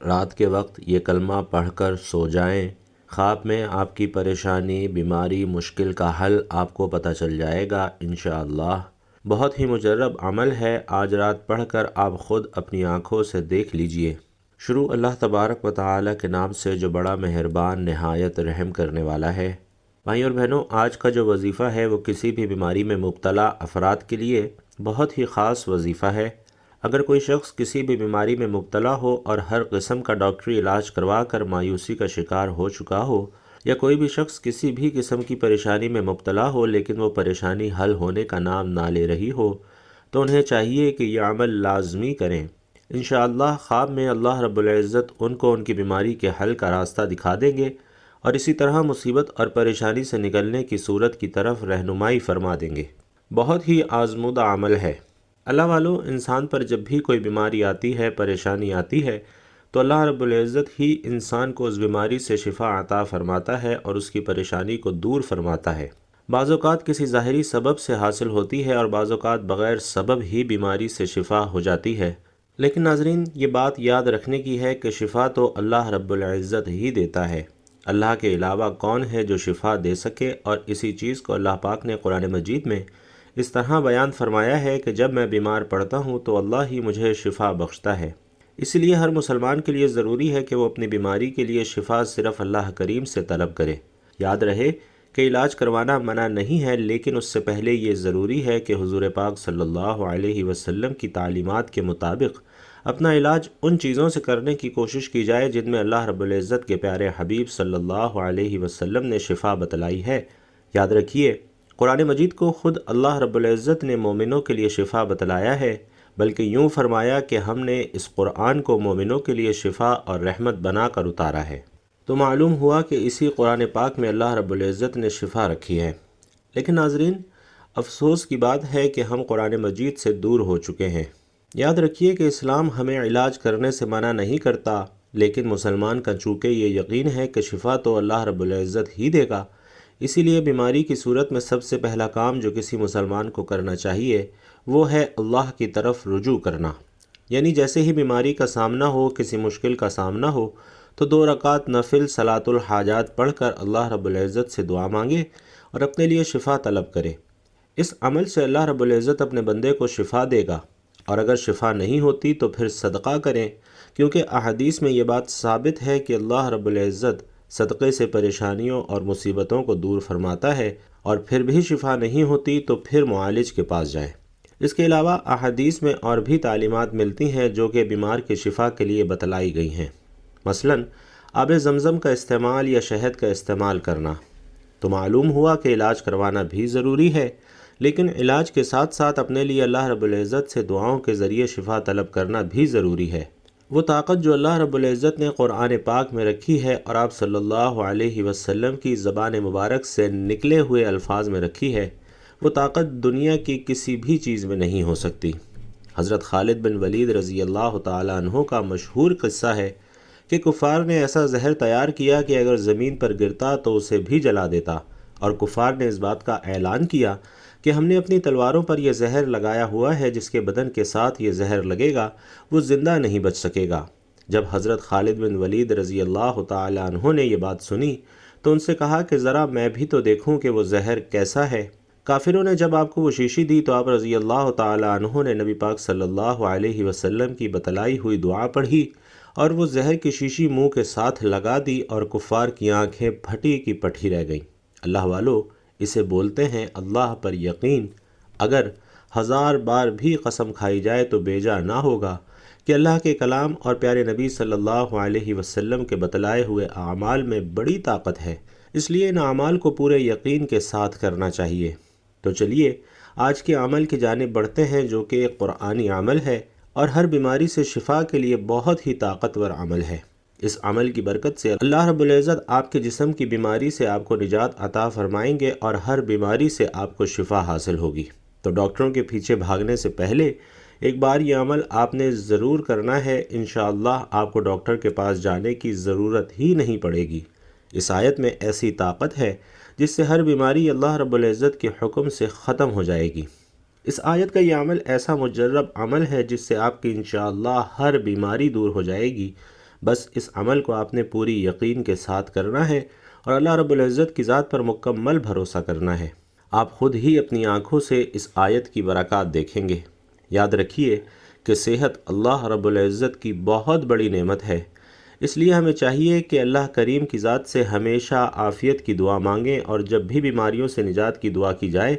رات کے وقت یہ کلمہ پڑھ کر سو جائیں، خواب میں آپ کی پریشانی، بیماری، مشکل کا حل آپ کو پتہ چل جائے گا انشاءاللہ۔ بہت ہی مجرب عمل ہے، آج رات پڑھ کر آپ خود اپنی آنکھوں سے دیکھ لیجئے۔ شروع اللہ تبارک و تعالی کے نام سے جو بڑا مہربان نہایت رحم کرنے والا ہے۔ بھائیوں اور بہنوں، آج کا جو وظیفہ ہے وہ کسی بھی بیماری میں مبتلا افراد کے لیے بہت ہی خاص وظیفہ ہے۔ اگر کوئی شخص کسی بھی بیماری میں مبتلا ہو اور ہر قسم کا ڈاکٹری علاج کروا کر مایوسی کا شکار ہو چکا ہو، یا کوئی بھی شخص کسی بھی قسم کی پریشانی میں مبتلا ہو لیکن وہ پریشانی حل ہونے کا نام نہ لے رہی ہو، تو انہیں چاہیے کہ یہ عمل لازمی کریں۔ انشاءاللہ خواب میں اللہ رب العزت ان کو ان کی بیماری کے حل کا راستہ دکھا دیں گے اور اسی طرح مصیبت اور پریشانی سے نکلنے کی صورت کی طرف رہنمائی فرما دیں گے۔ بہت ہی آزمودہ عمل ہے۔ اللہ والو، انسان پر جب بھی کوئی بیماری آتی ہے، پریشانی آتی ہے، تو اللہ رب العزت ہی انسان کو اس بیماری سے شفا عطا فرماتا ہے اور اس کی پریشانی کو دور فرماتا ہے۔ بعض اوقات کسی ظاہری سبب سے حاصل ہوتی ہے اور بعض اوقات بغیر سبب ہی بیماری سے شفا ہو جاتی ہے، لیکن ناظرین یہ بات یاد رکھنے کی ہے کہ شفا تو اللہ رب العزت ہی دیتا ہے۔ اللہ کے علاوہ کون ہے جو شفا دے سکے؟ اور اسی چیز کو اللہ پاک نے قرآن مجید میں اس طرح بیان فرمایا ہے کہ جب میں بیمار پڑتا ہوں تو اللہ ہی مجھے شفا بخشتا ہے۔ اس لیے ہر مسلمان کے لیے ضروری ہے کہ وہ اپنی بیماری کے لیے شفا صرف اللہ کریم سے طلب کرے۔ یاد رہے کہ علاج کروانا منع نہیں ہے، لیکن اس سے پہلے یہ ضروری ہے کہ حضور پاک صلی اللہ علیہ وسلم کی تعلیمات کے مطابق اپنا علاج ان چیزوں سے کرنے کی کوشش کی جائے جن میں اللہ رب العزت کے پیارے حبیب صلی اللہ علیہ وسلم نے شفا بتلائی ہے۔ یاد رکھیے، قرآن مجید کو خود اللہ رب العزت نے مومنوں کے لیے شفا بتلایا ہے، بلکہ یوں فرمایا کہ ہم نے اس قرآن کو مومنوں کے لیے شفا اور رحمت بنا کر اتارا ہے۔ تو معلوم ہوا کہ اسی قرآن پاک میں اللہ رب العزت نے شفا رکھی ہے۔ لیکن ناظرین، افسوس کی بات ہے کہ ہم قرآن مجید سے دور ہو چکے ہیں۔ یاد رکھیے کہ اسلام ہمیں علاج کرنے سے منع نہیں کرتا، لیکن مسلمان کا چونکہ یہ یقین ہے کہ شفا تو اللہ رب العزت ہی دے گا، اسی لیے بیماری کی صورت میں سب سے پہلا کام جو کسی مسلمان کو کرنا چاہیے وہ ہے اللہ کی طرف رجوع کرنا۔ یعنی جیسے ہی بیماری کا سامنا ہو، کسی مشکل کا سامنا ہو، تو 2 رکعت نفل صلاۃ الحاجات پڑھ کر اللہ رب العزت سے دعا مانگے اور اپنے لیے شفا طلب کرے۔ اس عمل سے اللہ رب العزت اپنے بندے کو شفا دے گا، اور اگر شفا نہیں ہوتی تو پھر صدقہ کریں، کیونکہ احادیث میں یہ بات ثابت ہے کہ اللہ رب العزت صدقے سے پریشانیوں اور مصیبتوں کو دور فرماتا ہے، اور پھر بھی شفا نہیں ہوتی تو پھر معالج کے پاس جائیں۔ اس کے علاوہ احادیث میں اور بھی تعلیمات ملتی ہیں جو کہ بیمار کے شفا کے لیے بتلائی گئی ہیں۔ مثلاً آب زمزم کا استعمال یا شہد کا استعمال کرنا۔ تو معلوم ہوا کہ علاج کروانا بھی ضروری ہے، لیکن علاج کے ساتھ ساتھ اپنے لیے اللہ رب العزت سے دعاؤں کے ذریعے شفا طلب کرنا بھی ضروری ہے۔ وہ طاقت جو اللہ رب العزت نے قرآن پاک میں رکھی ہے اور آپ صلی اللہ علیہ وسلم کی زبان مبارک سے نکلے ہوئے الفاظ میں رکھی ہے، وہ طاقت دنیا کی کسی بھی چیز میں نہیں ہو سکتی۔ حضرت خالد بن ولید رضی اللہ تعالیٰ عنہ کا مشہور قصہ ہے کہ کفار نے ایسا زہر تیار کیا کہ اگر زمین پر گرتا تو اسے بھی جلا دیتا، اور کفار نے اس بات کا اعلان کیا کہ ہم نے اپنی تلواروں پر یہ زہر لگایا ہوا ہے، جس کے بدن کے ساتھ یہ زہر لگے گا وہ زندہ نہیں بچ سکے گا۔ جب حضرت خالد بن ولید رضی اللہ تعالیٰ عنہ نے یہ بات سنی تو ان سے کہا کہ ذرا میں بھی تو دیکھوں کہ وہ زہر کیسا ہے۔ کافروں نے جب آپ کو وہ شیشی دی تو آپ رضی اللہ تعالیٰ عنہ نے نبی پاک صلی اللہ علیہ وسلم کی بتلائی ہوئی دعا پڑھی اور وہ زہر کی شیشی منہ کے ساتھ لگا دی، اور کفار کی آنکھیں پھٹی کی پٹھی رہ گئیں۔ اللہ والو، اسے بولتے ہیں اللہ پر یقین۔ اگر 1000 بار بھی قسم کھائی جائے تو بیجا نہ ہوگا کہ اللہ کے کلام اور پیارے نبی صلی اللہ علیہ وسلم کے بتلائے ہوئے اعمال میں بڑی طاقت ہے، اس لیے ان اعمال کو پورے یقین کے ساتھ کرنا چاہیے۔ تو چلیے آج کے عمل کی جانب بڑھتے ہیں، جو کہ ایک قرآنی عمل ہے اور ہر بیماری سے شفا کے لیے بہت ہی طاقتور عمل ہے۔ اس عمل کی برکت سے اللہ رب العزت آپ کے جسم کی بیماری سے آپ کو نجات عطا فرمائیں گے اور ہر بیماری سے آپ کو شفا حاصل ہوگی۔ تو ڈاکٹروں کے پیچھے بھاگنے سے پہلے ایک بار یہ عمل آپ نے ضرور کرنا ہے، انشاءاللہ آپ کو ڈاکٹر کے پاس جانے کی ضرورت ہی نہیں پڑے گی۔ اس آیت میں ایسی طاقت ہے جس سے ہر بیماری اللہ رب العزت کے حکم سے ختم ہو جائے گی۔ اس آیت کا یہ عمل ایسا مجرب عمل ہے جس سے آپ کی انشاءاللہ ہر بیماری دور ہو جائے گی، بس اس عمل کو آپ نے پوری یقین کے ساتھ کرنا ہے اور اللہ رب العزت کی ذات پر مکمل بھروسہ کرنا ہے۔ آپ خود ہی اپنی آنکھوں سے اس آیت کی برکات دیکھیں گے۔ یاد رکھیے کہ صحت اللہ رب العزت کی بہت بڑی نعمت ہے، اس لیے ہمیں چاہیے کہ اللہ کریم کی ذات سے ہمیشہ عافیت کی دعا مانگیں، اور جب بھی بیماریوں سے نجات کی دعا کی جائے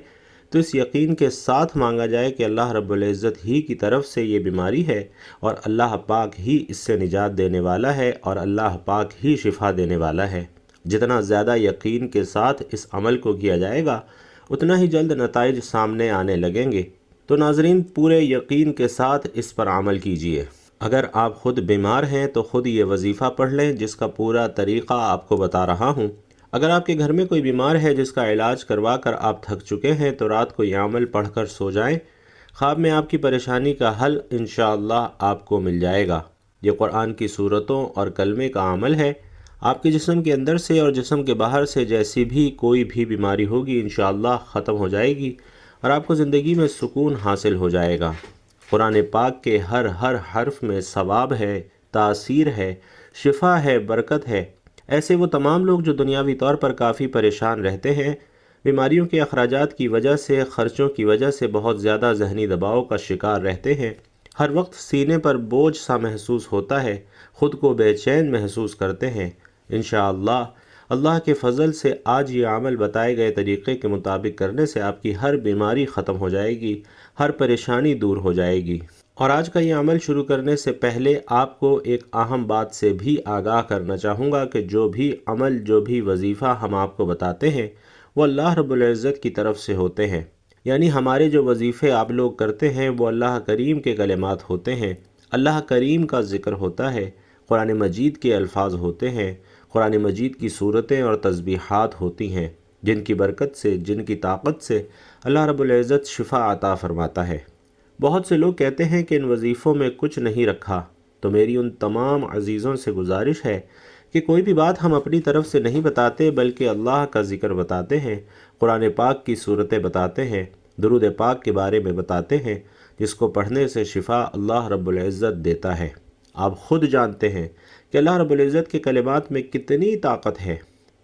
تو اس یقین کے ساتھ مانگا جائے کہ اللہ رب العزت ہی کی طرف سے یہ بیماری ہے اور اللہ پاک ہی اس سے نجات دینے والا ہے اور اللہ پاک ہی شفا دینے والا ہے۔ جتنا زیادہ یقین کے ساتھ اس عمل کو کیا جائے گا اتنا ہی جلد نتائج سامنے آنے لگیں گے۔ تو ناظرین، پورے یقین کے ساتھ اس پر عمل کیجئے۔ اگر آپ خود بیمار ہیں تو خود یہ وظیفہ پڑھ لیں جس کا پورا طریقہ آپ کو بتا رہا ہوں۔ اگر آپ کے گھر میں کوئی بیمار ہے جس کا علاج کروا کر آپ تھک چکے ہیں تو رات کو یہ عمل پڑھ کر سو جائیں، خواب میں آپ کی پریشانی کا حل انشاءاللہ آپ کو مل جائے گا۔ یہ قرآن کی سورتوں اور کلمے کا عمل ہے۔ آپ کے جسم کے اندر سے اور جسم کے باہر سے جیسی بھی کوئی بھی بیماری ہوگی انشاءاللہ ختم ہو جائے گی اور آپ کو زندگی میں سکون حاصل ہو جائے گا۔ قرآن پاک کے ہر حرف میں ثواب ہے، تاثیر ہے، شفا ہے، برکت ہے۔ ایسے وہ تمام لوگ جو دنیاوی طور پر کافی پریشان رہتے ہیں، بیماریوں کے اخراجات کی وجہ سے، خرچوں کی وجہ سے بہت زیادہ ذہنی دباؤ کا شکار رہتے ہیں، ہر وقت سینے پر بوجھ سا محسوس ہوتا ہے، خود کو بے چین محسوس کرتے ہیں، انشاءاللہ اللہ کے فضل سے آج یہ عمل بتائے گئے طریقے کے مطابق کرنے سے آپ کی ہر بیماری ختم ہو جائے گی، ہر پریشانی دور ہو جائے گی۔ اور آج کا یہ عمل شروع کرنے سے پہلے آپ کو ایک اہم بات سے بھی آگاہ کرنا چاہوں گا کہ جو بھی عمل، جو بھی وظیفہ ہم آپ کو بتاتے ہیں وہ اللہ رب العزت کی طرف سے ہوتے ہیں۔ یعنی ہمارے جو وظیفے آپ لوگ کرتے ہیں وہ اللہ کریم کے کلمات ہوتے ہیں، اللہ کریم کا ذکر ہوتا ہے، قرآن مجید کے الفاظ ہوتے ہیں، قرآن مجید کی صورتیں اور تسبیحات ہوتی ہیں، جن کی برکت سے، جن کی طاقت سے اللہ رب العزت شفا عطا فرماتا ہے۔ بہت سے لوگ کہتے ہیں کہ ان وظیفوں میں کچھ نہیں رکھا، تو میری ان تمام عزیزوں سے گزارش ہے کہ کوئی بھی بات ہم اپنی طرف سے نہیں بتاتے بلکہ اللہ کا ذکر بتاتے ہیں، قرآن پاک کی صورتیں بتاتے ہیں، درود پاک کے بارے میں بتاتے ہیں، جس کو پڑھنے سے شفا اللہ رب العزت دیتا ہے۔ آپ خود جانتے ہیں کہ اللہ رب العزت کے کلمات میں کتنی طاقت ہے۔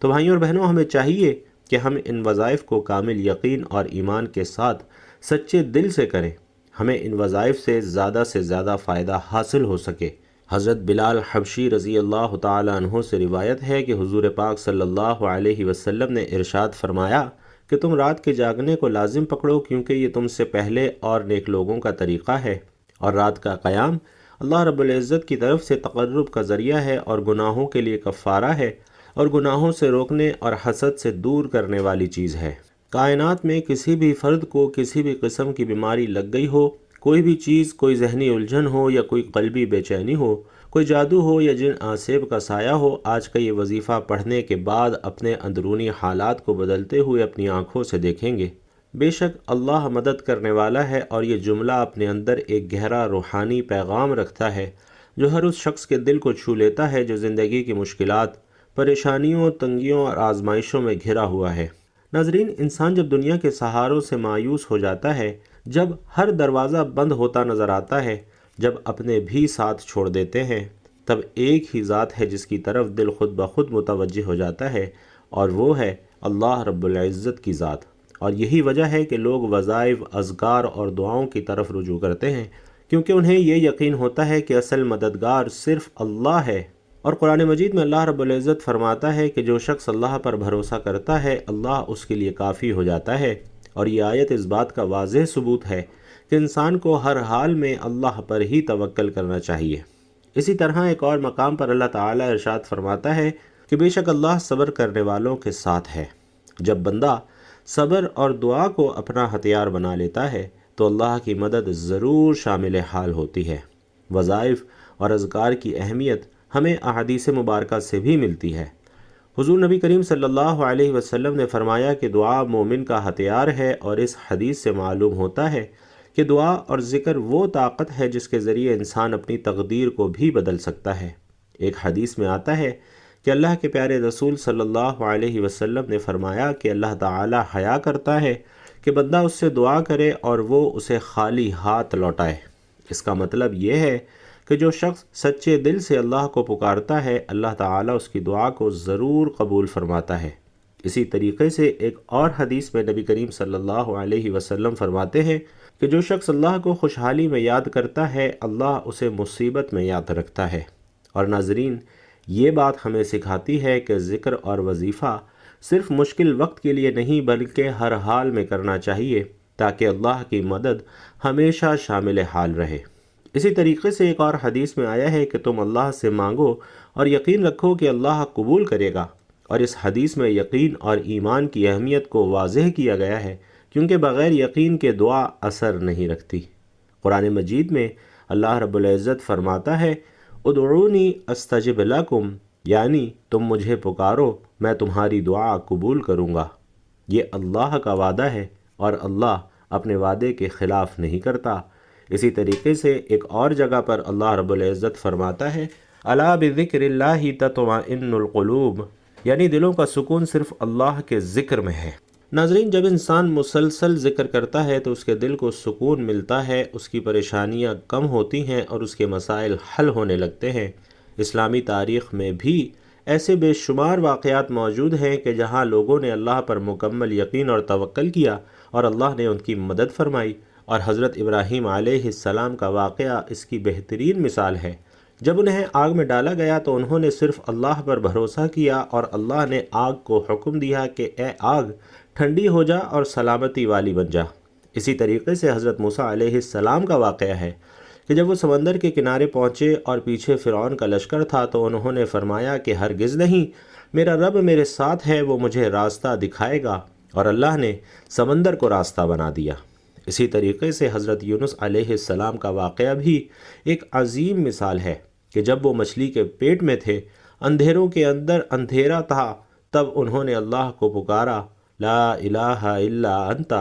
تو بھائیوں اور بہنوں، ہمیں چاہیے کہ ہم ان وظائف کو کامل یقین اور ایمان کے ساتھ سچے دل سے کریں، ہمیں ان وظائف سے زیادہ فائدہ حاصل ہو سکے۔ حضرت بلال حبشی رضی اللہ تعالی عنہ سے روایت ہے کہ حضور پاک صلی اللہ علیہ وسلم نے ارشاد فرمایا کہ تم رات کے جاگنے کو لازم پکڑو، کیونکہ یہ تم سے پہلے اور نیک لوگوں کا طریقہ ہے، اور رات کا قیام اللہ رب العزت کی طرف سے تقرب کا ذریعہ ہے اور گناہوں کے لیے کفارہ ہے اور گناہوں سے روکنے اور حسد سے دور کرنے والی چیز ہے۔ کائنات میں کسی بھی فرد کو کسی بھی قسم کی بیماری لگ گئی ہو، کوئی بھی چیز، کوئی ذہنی الجھن ہو یا کوئی قلبی بے چینی ہو، کوئی جادو ہو یا جن آسیب کا سایہ ہو، آج کا یہ وظیفہ پڑھنے کے بعد اپنے اندرونی حالات کو بدلتے ہوئے اپنی آنکھوں سے دیکھیں گے۔ بے شک اللہ مدد کرنے والا ہے، اور یہ جملہ اپنے اندر ایک گہرا روحانی پیغام رکھتا ہے جو ہر اس شخص کے دل کو چھو لیتا ہے جو زندگی کی مشکلات، پریشانیوں، تنگیوں اور آزمائشوں میں گھرا ہوا ہے۔ ناظرین، انسان جب دنیا کے سہاروں سے مایوس ہو جاتا ہے، جب ہر دروازہ بند ہوتا نظر آتا ہے، جب اپنے بھی ساتھ چھوڑ دیتے ہیں، تب ایک ہی ذات ہے جس کی طرف دل خود بخود متوجہ ہو جاتا ہے، اور وہ ہے اللہ رب العزت کی ذات۔ اور یہی وجہ ہے کہ لوگ وظائف، اذکار اور دعاؤں کی طرف رجوع کرتے ہیں، کیونکہ انہیں یہ یقین ہوتا ہے کہ اصل مددگار صرف اللہ ہے۔ اور قرآن مجید میں اللہ رب العزت فرماتا ہے کہ جو شخص اللہ پر بھروسہ کرتا ہے اللہ اس کے لیے کافی ہو جاتا ہے، اور یہ آیت اس بات کا واضح ثبوت ہے کہ انسان کو ہر حال میں اللہ پر ہی توکل کرنا چاہیے۔ اسی طرح ایک اور مقام پر اللہ تعالیٰ ارشاد فرماتا ہے کہ بے شک اللہ صبر کرنے والوں کے ساتھ ہے۔ جب بندہ صبر اور دعا کو اپنا ہتھیار بنا لیتا ہے تو اللہ کی مدد ضرور شامل حال ہوتی ہے۔ وظائف اور اذکار کی اہمیت ہمیں احادیث مبارکہ سے بھی ملتی ہے۔ حضور نبی کریم صلی اللہ علیہ وسلم نے فرمایا کہ دعا مومن کا ہتھیار ہے، اور اس حدیث سے معلوم ہوتا ہے کہ دعا اور ذکر وہ طاقت ہے جس کے ذریعے انسان اپنی تقدیر کو بھی بدل سکتا ہے۔ ایک حدیث میں آتا ہے کہ اللہ کے پیارے رسول صلی اللہ علیہ وسلم نے فرمایا کہ اللہ تعالی حیا کرتا ہے کہ بندہ اس سے دعا کرے اور وہ اسے خالی ہاتھ لوٹائے۔ اس کا مطلب یہ ہے کہ جو شخص سچے دل سے اللہ کو پکارتا ہے اللہ تعالیٰ اس کی دعا کو ضرور قبول فرماتا ہے۔ اسی طریقے سے ایک اور حدیث میں نبی کریم صلی اللہ علیہ وسلم فرماتے ہیں کہ جو شخص اللہ کو خوشحالی میں یاد کرتا ہے اللہ اسے مصیبت میں یاد رکھتا ہے۔ اور ناظرین، یہ بات ہمیں سکھاتی ہے کہ ذکر اور وظیفہ صرف مشکل وقت کے لیے نہیں بلکہ ہر حال میں کرنا چاہیے تاکہ اللہ کی مدد ہمیشہ شامل حال رہے۔ اسی طریقے سے ایک اور حدیث میں آیا ہے کہ تم اللہ سے مانگو اور یقین رکھو کہ اللہ قبول کرے گا، اور اس حدیث میں یقین اور ایمان کی اہمیت کو واضح کیا گیا ہے کیونکہ بغیر یقین کے دعا اثر نہیں رکھتی۔ قرآن مجید میں اللہ رب العزت فرماتا ہے ادعونی استجب لکم، یعنی تم مجھے پکارو میں تمہاری دعا قبول کروں گا۔ یہ اللہ کا وعدہ ہے اور اللہ اپنے وعدے کے خلاف نہیں کرتا۔ اسی طریقے سے ایک اور جگہ پر اللہ رب العزت فرماتا ہے الا بذکر اللہ تطمئن القلوب، یعنی دلوں کا سکون صرف اللہ کے ذکر میں ہے۔ ناظرین، جب انسان مسلسل ذکر کرتا ہے تو اس کے دل کو سکون ملتا ہے، اس کی پریشانیاں کم ہوتی ہیں اور اس کے مسائل حل ہونے لگتے ہیں۔ اسلامی تاریخ میں بھی ایسے بے شمار واقعات موجود ہیں کہ جہاں لوگوں نے اللہ پر مکمل یقین اور توکل کیا اور اللہ نے ان کی مدد فرمائی، اور حضرت ابراہیم علیہ السلام کا واقعہ اس کی بہترین مثال ہے۔ جب انہیں آگ میں ڈالا گیا تو انہوں نے صرف اللہ پر بھروسہ کیا اور اللہ نے آگ کو حکم دیا کہ اے آگ ٹھنڈی ہو جا اور سلامتی والی بن جا۔ اسی طریقے سے حضرت موسیٰ علیہ السلام کا واقعہ ہے کہ جب وہ سمندر کے کنارے پہنچے اور پیچھے فرعون کا لشکر تھا تو انہوں نے فرمایا کہ ہرگز نہیں، میرا رب میرے ساتھ ہے، وہ مجھے راستہ دکھائے گا، اور اللہ نے سمندر کو راستہ بنا دیا۔ اسی طریقے سے حضرت یونس علیہ السلام کا واقعہ بھی ایک عظیم مثال ہے کہ جب وہ مچھلی کے پیٹ میں تھے، اندھیروں کے اندر اندھیرا تھا، تب انہوں نے اللہ کو پکارا لا الہ الا انت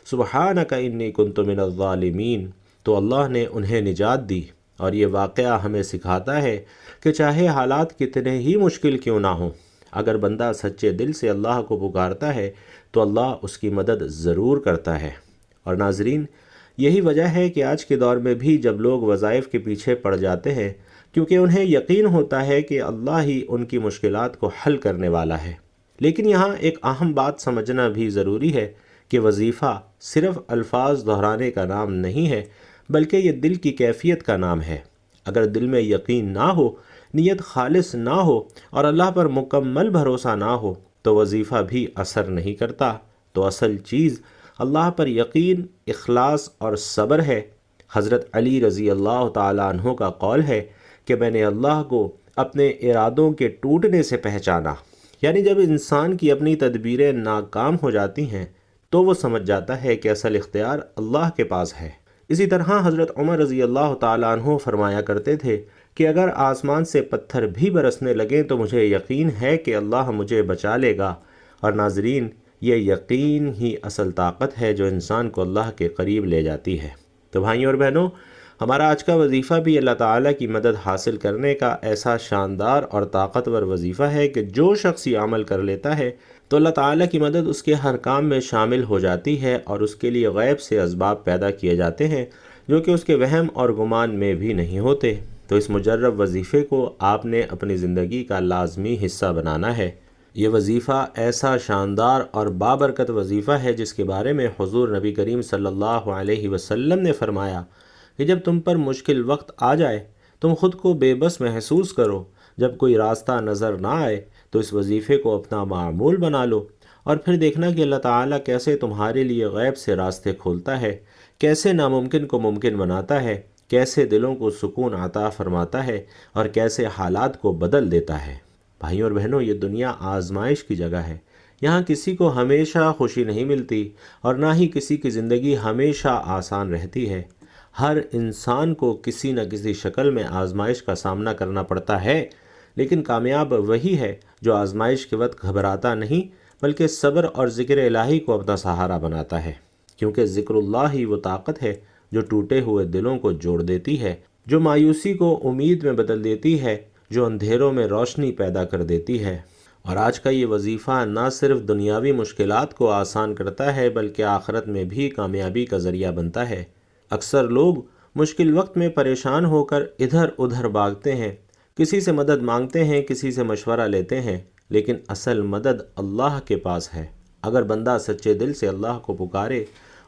سبحانک انی کنت من الظالمین، تو اللہ نے انہیں نجات دی۔ اور یہ واقعہ ہمیں سکھاتا ہے کہ چاہے حالات کتنے ہی مشکل کیوں نہ ہوں، اگر بندہ سچے دل سے اللہ کو پکارتا ہے تو اللہ اس کی مدد ضرور کرتا ہے۔ اور ناظرین، یہی وجہ ہے کہ آج کے دور میں بھی جب لوگ وظائف کے پیچھے پڑ جاتے ہیں کیونکہ انہیں یقین ہوتا ہے کہ اللہ ہی ان کی مشکلات کو حل کرنے والا ہے، لیکن یہاں ایک اہم بات سمجھنا بھی ضروری ہے کہ وظیفہ صرف الفاظ دہرانے کا نام نہیں ہے بلکہ یہ دل کی کیفیت کا نام ہے۔ اگر دل میں یقین نہ ہو، نیت خالص نہ ہو اور اللہ پر مکمل بھروسہ نہ ہو تو وظیفہ بھی اثر نہیں کرتا۔ تو اصل چیز اللہ پر یقین، اخلاص اور صبر ہے۔ حضرت علی رضی اللہ تعالیٰ عنہ کا قول ہے کہ میں نے اللہ کو اپنے ارادوں کے ٹوٹنے سے پہچانا، یعنی جب انسان کی اپنی تدبیریں ناکام ہو جاتی ہیں تو وہ سمجھ جاتا ہے کہ اصل اختیار اللہ کے پاس ہے۔ اسی طرح حضرت عمر رضی اللہ تعالیٰ عنہ فرمایا کرتے تھے کہ اگر آسمان سے پتھر بھی برسنے لگیں تو مجھے یقین ہے کہ اللہ مجھے بچا لے گا۔ اور ناظرین، یہ یقین ہی اصل طاقت ہے جو انسان کو اللہ کے قریب لے جاتی ہے۔ تو بھائیوں اور بہنوں، ہمارا آج کا وظیفہ بھی اللہ تعالیٰ کی مدد حاصل کرنے کا ایسا شاندار اور طاقتور وظیفہ ہے کہ جو شخص یہ عمل کر لیتا ہے تو اللہ تعالیٰ کی مدد اس کے ہر کام میں شامل ہو جاتی ہے اور اس کے لیے غیب سے اسباب پیدا کیے جاتے ہیں جو کہ اس کے وہم اور گمان میں بھی نہیں ہوتے۔ تو اس مجرب وظیفے کو آپ نے اپنی زندگی کا لازمی حصہ بنانا ہے۔ یہ وظیفہ ایسا شاندار اور بابرکت وظیفہ ہے جس کے بارے میں حضور نبی کریم صلی اللہ علیہ وسلم نے فرمایا کہ جب تم پر مشکل وقت آ جائے تم خود کو بے بس محسوس کرو، جب کوئی راستہ نظر نہ آئے تو اس وظیفے کو اپنا معمول بنا لو، اور پھر دیکھنا کہ اللہ تعالیٰ کیسے تمہارے لیے غیب سے راستے کھولتا ہے، کیسے ناممکن کو ممکن بناتا ہے، کیسے دلوں کو سکون عطا فرماتا ہے اور کیسے حالات کو بدل دیتا ہے۔ بھائیوں اور بہنوں، یہ دنیا آزمائش کی جگہ ہے۔ یہاں کسی کو ہمیشہ خوشی نہیں ملتی اور نہ ہی کسی کی زندگی ہمیشہ آسان رہتی ہے۔ ہر انسان کو کسی نہ کسی شکل میں آزمائش کا سامنا کرنا پڑتا ہے، لیکن کامیاب وہی ہے جو آزمائش کے وقت گھبراتا نہیں بلکہ صبر اور ذکر الہی کو اپنا سہارا بناتا ہے، کیونکہ ذکر اللہ ہی وہ طاقت ہے جو ٹوٹے ہوئے دلوں کو جوڑ دیتی ہے، جو مایوسی کو امید میں بدل دیتی ہے، جو اندھیروں میں روشنی پیدا کر دیتی ہے۔ اور آج کا یہ وظیفہ نہ صرف دنیاوی مشکلات کو آسان کرتا ہے بلکہ آخرت میں بھی کامیابی کا ذریعہ بنتا ہے۔ اکثر لوگ مشکل وقت میں پریشان ہو کر ادھر ادھر بھاگتے ہیں، کسی سے مدد مانگتے ہیں، کسی سے مشورہ لیتے ہیں، لیکن اصل مدد اللہ کے پاس ہے۔ اگر بندہ سچے دل سے اللہ کو پکارے،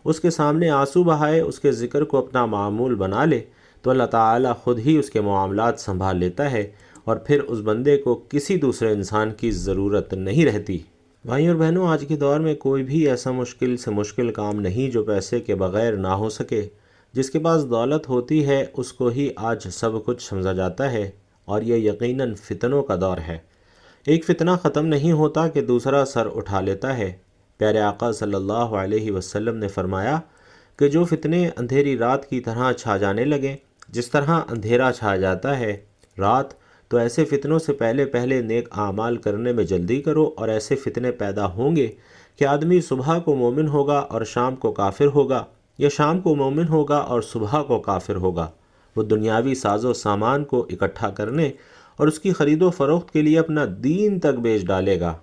اس کے سامنے آنسو بہائے، اس کے ذکر کو اپنا معمول بنا لے، تو اللہ تعالیٰ خود ہی اس کے معاملات سنبھال لیتا ہے، اور پھر اس بندے کو کسی دوسرے انسان کی ضرورت نہیں رہتی۔ بھائی اور بہنوں، آج کے دور میں کوئی بھی ایسا مشکل سے مشکل کام نہیں جو پیسے کے بغیر نہ ہو سکے۔ جس کے پاس دولت ہوتی ہے اس کو ہی آج سب کچھ سمجھا جاتا ہے، اور یہ یقیناً فتنوں کا دور ہے۔ ایک فتنہ ختم نہیں ہوتا کہ دوسرا سر اٹھا لیتا ہے۔ پیارے آقا صلی اللہ علیہ وسلم نے فرمایا کہ جو فتنے اندھیری رات کی طرح چھا جانے لگیں، جس طرح اندھیرا چھا جاتا ہے رات، تو ایسے فتنوں سے پہلے نیک اعمال کرنے میں جلدی کرو، اور ایسے فتنے پیدا ہوں گے کہ آدمی صبح کو مومن ہوگا اور شام کو کافر ہوگا، یا شام کو مومن ہوگا اور صبح کو کافر ہوگا۔ وہ دنیاوی ساز و سامان کو اکٹھا کرنے اور اس کی خرید و فروخت کے لیے اپنا دین تک بیچ ڈالے گا۔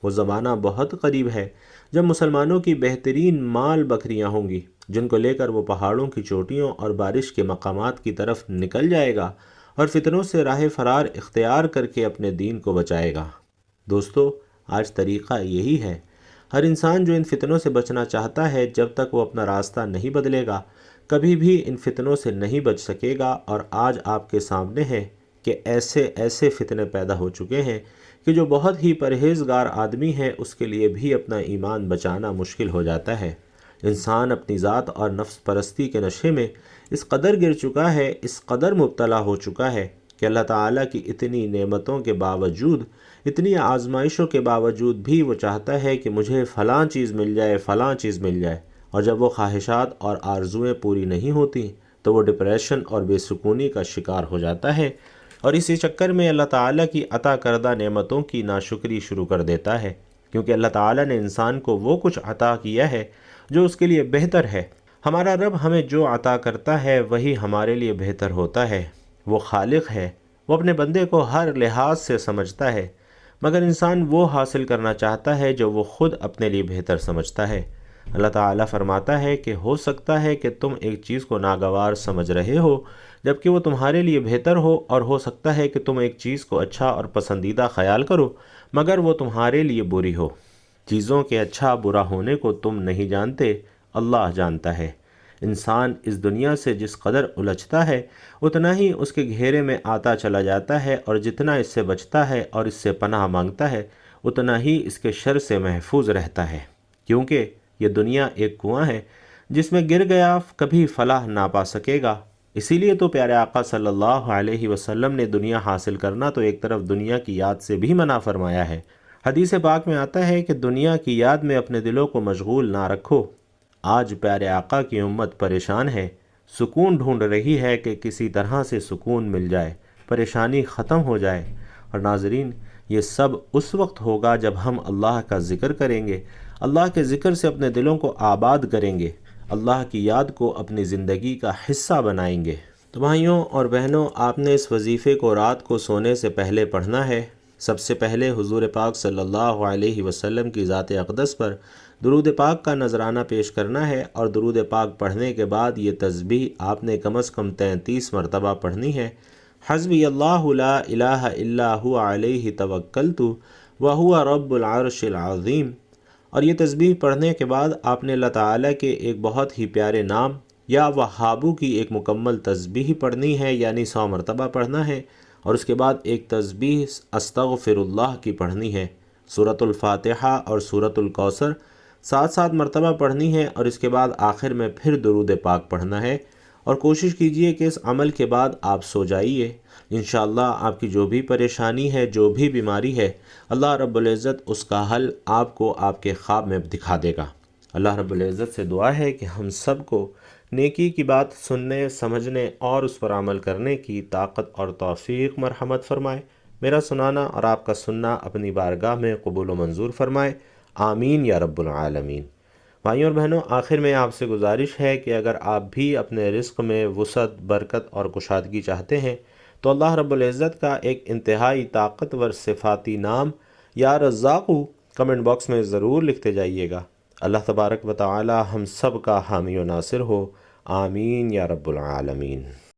وہ زمانہ بہت قریب ہے جب مسلمانوں کی بہترین مال بکریاں ہوں گی، جن کو لے کر وہ پہاڑوں کی چوٹیوں اور بارش کے مقامات کی طرف نکل جائے گا، اور فتنوں سے راہ فرار اختیار کر کے اپنے دین کو بچائے گا۔ دوستو، آج طریقہ یہی ہے۔ ہر انسان جو ان فتنوں سے بچنا چاہتا ہے، جب تک وہ اپنا راستہ نہیں بدلے گا، کبھی بھی ان فتنوں سے نہیں بچ سکے گا۔ اور آج آپ کے سامنے ہے کہ ایسے فتنے پیدا ہو چکے ہیں کہ جو بہت ہی پرہیزگار آدمی ہے، اس کے لیے بھی اپنا ایمان بچانا مشکل ہو جاتا ہے۔ انسان اپنی ذات اور نفس پرستی کے نشے میں اس قدر گر چکا ہے، اس قدر مبتلا ہو چکا ہے کہ اللہ تعالیٰ کی اتنی نعمتوں کے باوجود، اتنی آزمائشوں کے باوجود بھی وہ چاہتا ہے کہ مجھے فلاں چیز مل جائے، فلاں چیز مل جائے، اور جب وہ خواہشات اور آرزوئیں پوری نہیں ہوتی تو وہ ڈپریشن اور بے سکونی کا شکار ہو جاتا ہے، اور اسی چکر میں اللہ تعالیٰ کی عطا کردہ نعمتوں کی ناشکری شروع کر دیتا ہے، کیونکہ اللہ تعالیٰ نے انسان کو وہ کچھ عطا کیا ہے جو اس کے لیے بہتر ہے۔ ہمارا رب ہمیں جو عطا کرتا ہے وہی ہمارے لیے بہتر ہوتا ہے۔ وہ خالق ہے، وہ اپنے بندے کو ہر لحاظ سے سمجھتا ہے، مگر انسان وہ حاصل کرنا چاہتا ہے جو وہ خود اپنے لیے بہتر سمجھتا ہے۔ اللہ تعالیٰ فرماتا ہے کہ ہو سکتا ہے کہ تم ایک چیز کو ناگوار سمجھ رہے ہو جبکہ وہ تمہارے لیے بہتر ہو، اور ہو سکتا ہے کہ تم ایک چیز کو اچھا اور پسندیدہ خیال کرو مگر وہ تمہارے لیے بری ہو۔ چیزوں کے اچھا برا ہونے کو تم نہیں جانتے، اللہ جانتا ہے۔ انسان اس دنیا سے جس قدر الجھتا ہے اتنا ہی اس کے گھیرے میں آتا چلا جاتا ہے، اور جتنا اس سے بچتا ہے اور اس سے پناہ مانگتا ہے اتنا ہی اس کے شر سے محفوظ رہتا ہے، کیونکہ یہ دنیا ایک کنواں ہے جس میں گر گیا کبھی فلاح نہ پا سکے گا۔ اسی لیے تو پیارے آقا صلی اللہ علیہ وسلم نے دنیا حاصل کرنا تو ایک طرف دنیا کی یاد سے بھی منع فرمایا ہے۔ حدیث پاک میں آتا ہے کہ دنیا کی یاد میں اپنے دلوں کو مشغول نہ رکھو۔ آج پیارے آقا کی امت پریشان ہے، سکون ڈھونڈ رہی ہے کہ کسی طرح سے سکون مل جائے، پریشانی ختم ہو جائے۔ اور ناظرین، یہ سب اس وقت ہوگا جب ہم اللہ کا ذکر کریں گے، اللہ کے ذکر سے اپنے دلوں کو آباد کریں گے، اللہ کی یاد کو اپنی زندگی کا حصہ بنائیں گے۔ تو بھائیوں اور بہنوں، آپ نے اس وظیفے کو رات کو سونے سے پہلے پڑھنا ہے۔ سب سے پہلے حضور پاک صلی اللہ علیہ وسلم کی ذات اقدس پر درود پاک کا نذرانہ پیش کرنا ہے، اور درود پاک پڑھنے کے بعد یہ تسبیح آپ نے کم از کم 33 مرتبہ پڑھنی ہے۔ حسبی اللہ لا الہ الا هو علیہ توکلت وہو رب العرش العظیم۔ اور یہ تسبیح پڑھنے کے بعد آپ نے اللہ تعالیٰ کے ایک بہت ہی پیارے نام یا وہابو کی ایک مکمل تسبیح پڑھنی ہے، یعنی 100 مرتبہ پڑھنا ہے، اور اس کے بعد ایک تسبیح استغفر اللہ کی پڑھنی ہے۔ سورۃ الفاتحہ اور سورۃ الکوثر 7 مرتبہ پڑھنی ہے، اور اس کے بعد آخر میں پھر درود پاک پڑھنا ہے۔ اور کوشش کیجئے کہ اس عمل کے بعد آپ سو جائیے۔ انشاءاللہ آپ کی جو بھی پریشانی ہے، جو بھی بیماری ہے، اللہ رب العزت اس کا حل آپ کو آپ کے خواب میں دکھا دے گا۔ اللہ رب العزت سے دعا ہے کہ ہم سب کو نیکی کی بات سننے، سمجھنے اور اس پر عمل کرنے کی طاقت اور توفیق مرحمت فرمائے۔ میرا سنانا اور آپ کا سننا اپنی بارگاہ میں قبول و منظور فرمائے، آمین یا رب العالمین۔ بھائیوں اور بہنوں، آخر میں آپ سے گزارش ہے کہ اگر آپ بھی اپنے رزق میں وسعت، برکت اور کشادگی چاہتے ہیں تو اللہ رب العزت کا ایک انتہائی طاقتور صفاتی نام یا رزاقو کمنٹ باکس میں ضرور لکھتے جائیے گا۔ اللہ تبارک و تعالی ہم سب کا حامی و ناصر ہو، آمین یا رب العالمین۔